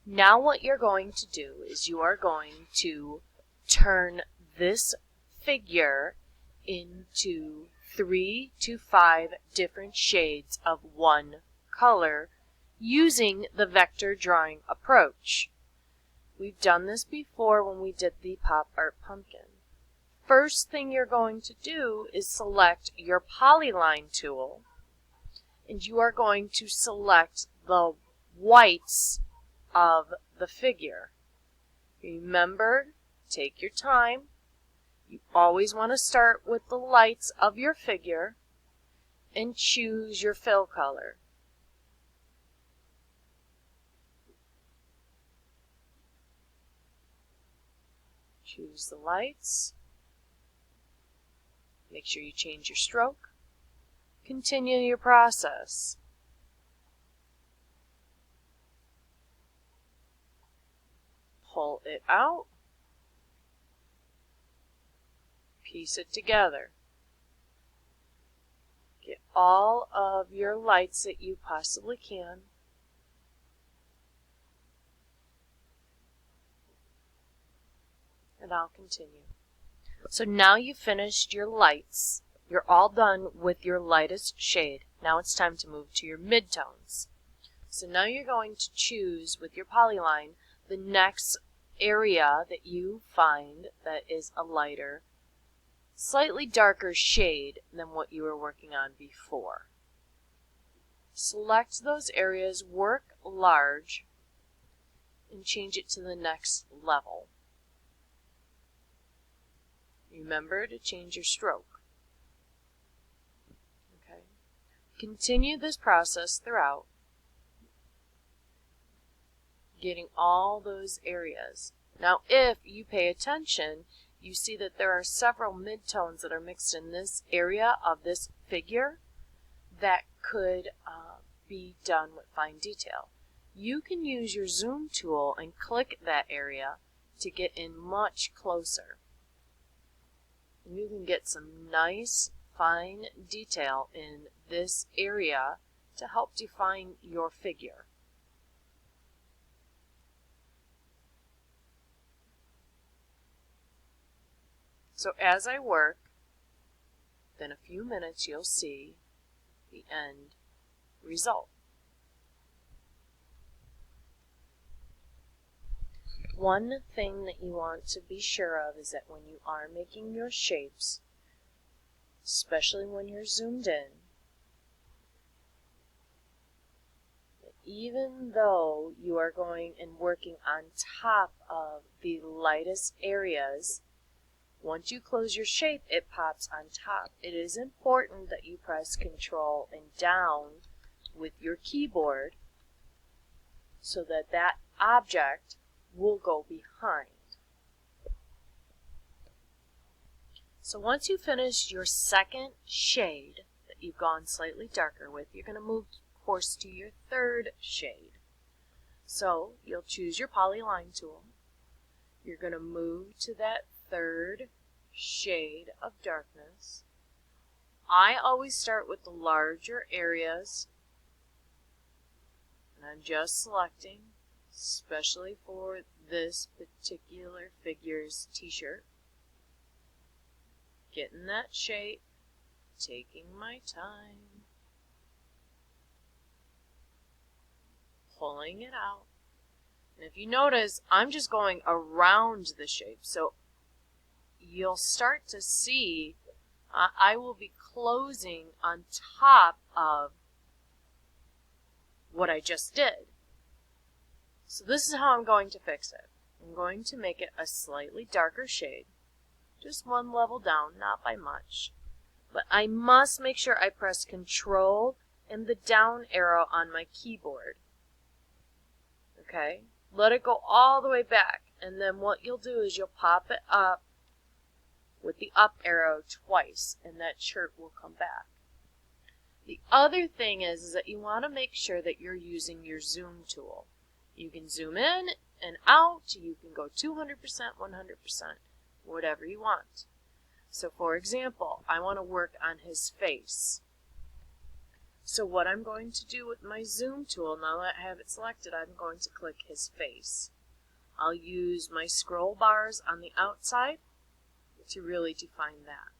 Now what you're going to do is you are going to turn this figure into 3 to 5 different shades of one color using the vector drawing approach. We've done this before when we did the pop art pumpkin. First thing you're going to do is select your polyline tool, and you are going to select the whites of the figure. Remember, take your time. You always want to start with the lights of your figure and choose your fill color. Choose the lights. Make sure you change your stroke. Continue your process. Pull it out. Piece it together. Get all of your lights that you possibly can. And I'll continue. So now you've finished your lights. You're all done with your lightest shade. Now it's time to move to your midtones. So now you're going to choose with your polyline the next area that you find that is a lighter, slightly darker shade than what you were working on before. Select those areas, work large, and change it to the next level. Remember to change your stroke. Okay. Continue this process throughout, getting all those areas. Now, if you pay attention, you see that there are several midtones that are mixed in this area of this figure that could be done with fine detail. You can use your zoom tool and click that area to get in much closer. You can get some nice fine detail in this area to help define your figure. So as I work, in a few minutes you'll see the end result. One thing that you want to be sure of is that when you are making your shapes, especially when you're zoomed in, that even though you are going and working on top of the lightest areas, once you close your shape, it pops on top. It is important that you press Control and down with your keyboard so that that object will go behind. So once you finish your second shade that you've gone slightly darker with, you're going to move, of course, to your third shade. So you'll choose your polyline tool. You're going to move to that third shade of darkness. I always start with the larger areas, and I'm just selecting, especially for this particular figure's t-shirt. Getting that shape, taking my time, pulling it out. And if you notice, I'm just going around the shape, so you'll start to see I will be closing on top of what I just did. So this is how I'm going to fix it. I'm going to make it a slightly darker shade, just one level down, not by much. But I must make sure I press Control and the down arrow on my keyboard. Okay? Let it go all the way back, and then what you'll do is you'll pop it up with the up arrow twice, and that shirt will come back. The other thing is that you want to make sure that you're using your zoom tool. You can zoom in and out, you can go 200%, 100%, whatever you want. So for example, I want to work on his face. So what I'm going to do with my zoom tool, now that I have it selected, I'm going to click his face. I'll use my scroll bars on the outside to really define that.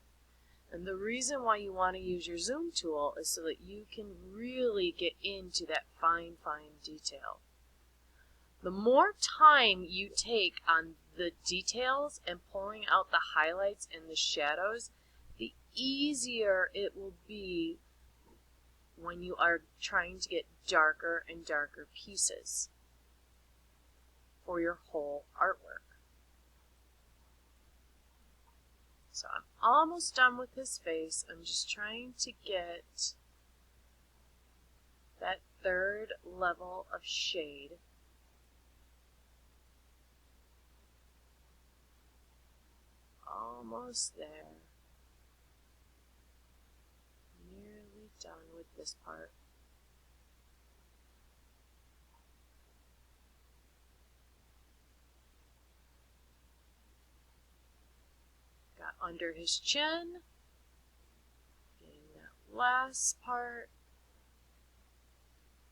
And the reason why you want to use your zoom tool is so that you can really get into that fine detail. The more time you take on the details and pulling out the highlights and the shadows, the easier it will be when you are trying to get darker and darker pieces for your whole artwork. So I'm almost done with his face. I'm just trying to get that third level of shade. Almost there. Nearly done with this part. Got under his chin. Getting that last part.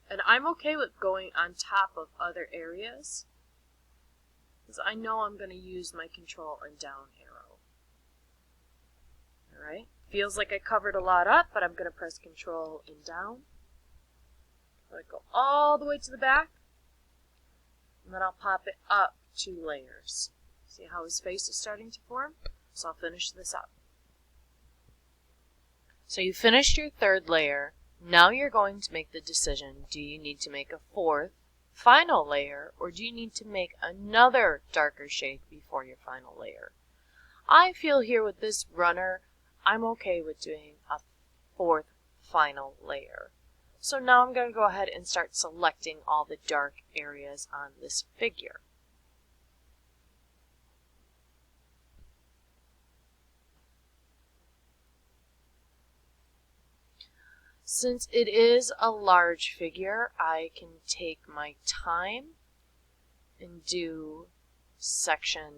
And I'm okay with going on top of other areas, because I know I'm going to use my control and down arrow. Alright, feels like I covered a lot up, but I'm going to press control and down. Let it go all the way to the back, and then I'll pop it up 2 layers. See how his face is starting to form? So I'll finish this up. So you finished your 3rd layer. Now you're going to make the decision, do you need to make a 4th, final layer, or do you need to make another darker shade before your final layer? I feel here with this runner, I'm okay with doing a 4th final layer. So now I'm going to go ahead and start selecting all the dark areas on this figure. Since it is a large figure, I can take my time and do section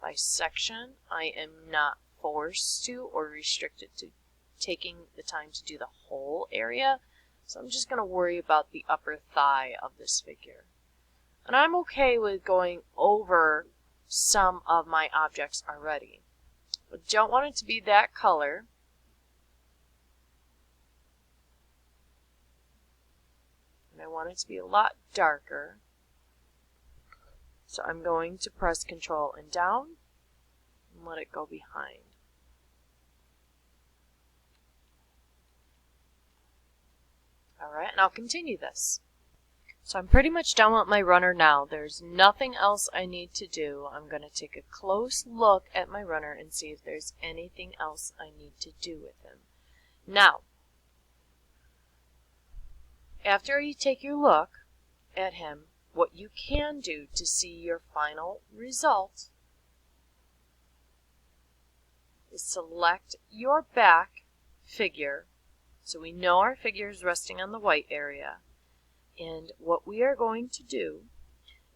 by section. I am not forced to or restricted to taking the time to do the whole area, so I'm just going to worry about the upper thigh of this figure. And I'm okay with going over some of my objects already, but don't want it to be that color. And I want it to be a lot darker. So I'm going to press Control and down and let it go behind. Alright, and I'll continue this. So I'm pretty much done with my runner now. There's nothing else I need to do. I'm going to take a close look at my runner and see if there's anything else I need to do with him. Now, after you take your look at him, what you can do to see your final result is select your back figure. So we know our figure is resting on the white area. And what we are going to do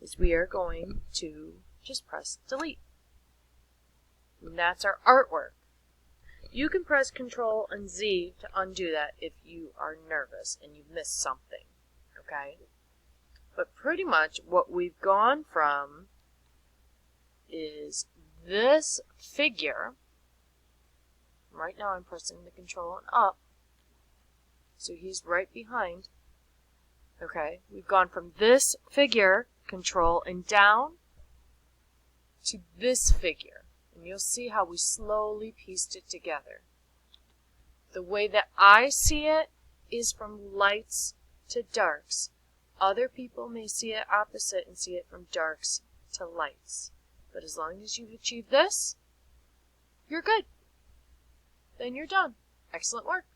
is we are going to just press delete. And that's our artwork. You can press Control and Z to undo that if you are nervous and you've missed something. Okay? But pretty much what we've gone from is this figure. Right now I'm pressing the Control and up. So he's right behind. Okay, we've gone from this figure, Control and down, to this figure. And you'll see how we slowly pieced it together. The way that I see it is from lights to darks. Other people may see it opposite and see it from darks to lights. But as long as you've achieved this, you're good. Then you're done. Excellent work.